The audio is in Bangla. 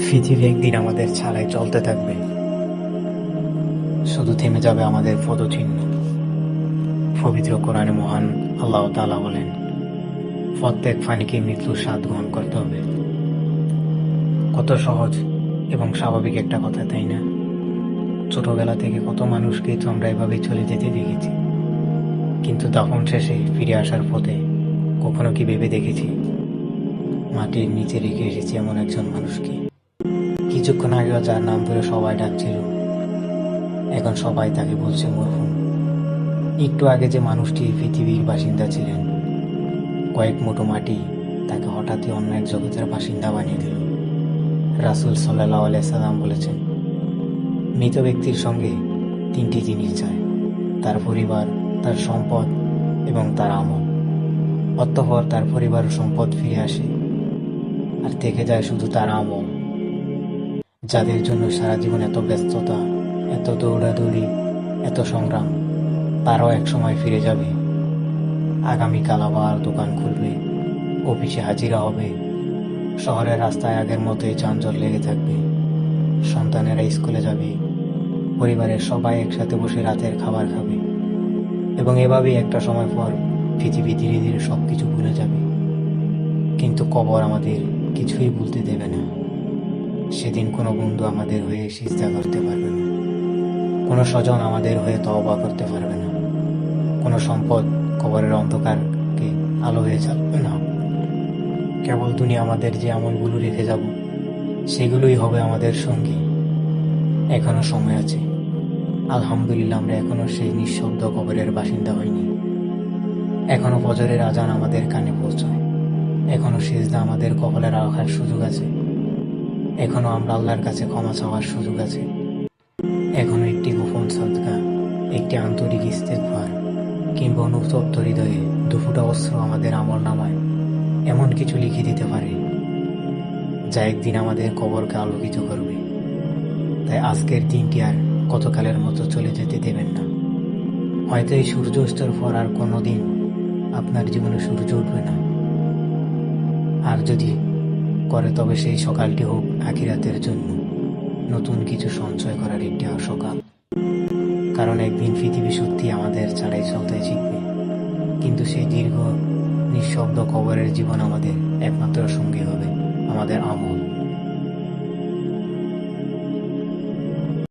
পৃথিবী একদিন আমাদের ছাড়াই চলতে থাকবে, শুধু থেমে যাবে আমাদের পদচিহ্ন। পবিত্র কোরআনে মহান আল্লাহ তাআলা বলেন, প্রত্যেক ফানিকে মৃত্যুর স্বাদ গ্রহণ করতে হবে। কত সহজ এবং স্বাভাবিক একটা কথা, তাই না? ছোটবেলা থেকে কত মানুষকে তো আমরা এভাবেই চলে যেতে দেখেছি, কিন্তু দাফন শেষে ফিরে আসার পথে কখনো কি ভেবে দেখেছি মাটির নিচে রেখে এসেছি এমন একজন মানুষকে? কিছুক্ষণ আগেও যার নাম ধরে সবাই ডাকছিল, এখন সবাই তাকে বলছে মরহুম। একটু আগে যে মানুষটি পৃথিবীর বাসিন্দা ছিলেন, কয়েক মুঠো মাটি তাকে হঠাৎই অন্য এক জগতের বাসিন্দা বানিয়ে দিল। রাসূল সাল্লাল্লাহু আলাইহি সাল্লাম বলেছেন, মৃত ব্যক্তির সঙ্গে তিনটি জিনিস যায়: তার পরিবার, তার সম্পদ এবং তার আমল। অতঃপর তার পরিবার ও সম্পদ ফিরে আসে, আর থেকে যায় শুধু তার আমল। যাদের জন্য সারা জীবন এত ব্যস্ততা, এত দৌড়াদৌড়ি, এত সংগ্রাম, তারাও একসময় ফিরে যাবে। আগামীকাল আবার দোকান খুলবে, অফিসে হাজিরা হবে, শহরের রাস্তায় আগের মতোই যানজট লেগে থাকবে, সন্তানেরা স্কুলে যাবে, পরিবারের সবাই একসাথে বসে রাতের খাবার খাবে, এবং এভাবেই একটা সময় পর পৃথিবী ধীরে ধীরে সবকিছু ভুলে যাবে। কিন্তু কবর আমাদের কিছুই ভুলতে দেবে না। সেদিন কোনো বন্ধু আমাদের হয়ে সিজদা করতে পারবে না, কোনো স্বজন আমাদের হয়ে তওবা করতে পারবে না, কোনো সম্পদ কবরের অন্ধকারকে আলো হয়ে যাবে না। কেবল দুনিয়া আমাদের যে আমলগুলো রেখে যাব, সেগুলোই হবে আমাদের সঙ্গী। এখনো সময় আছে। আলহামদুলিল্লাহ, আমরা এখনো সেই নিঃশব্দ কবরের বাসিন্দা হইনি। এখনো ফজরের আজান আমাদের কানে পৌঁছায়, এখনো সিজদা আমাদের কপালে রাখার সুযোগ আছে, এখনো আমরা আল্লাহর কাছে ক্ষমা চাওয়ার সুযোগ আছে, এখনো একটি গোপন সাদকা, একটি আন্তরিক ইস্তেগফার কিংবা অনুতপ্ত হৃদয়ে দুফুটা অস্ত্র আমাদের আমল নামায় এমন কিছু লিখে দিতে পারে, যা একদিন আমাদের কবরকে আলোকিত করবে। তাই আজকের দিনটি আর গতকালের মতো চলে যেতে দেবেন না। হয়তো এই সূর্য অস্তের পর আর কোনো দিন আপনার জীবনে সূর্য উঠবে না, আর যদি করে তবে সেই সকালটি হোক আখিরাতের জন্য নতুন কিছু সঞ্চয় করার একটি সকাল। কারণ একদিন পৃথিবী সত্যি আমাদের ছাড়াই চলতে শিখবে, কিন্তু সেই দীর্ঘ নিঃশব্দ কবরের জীবন আমাদের একমাত্র সঙ্গী হবে আমাদের আমল।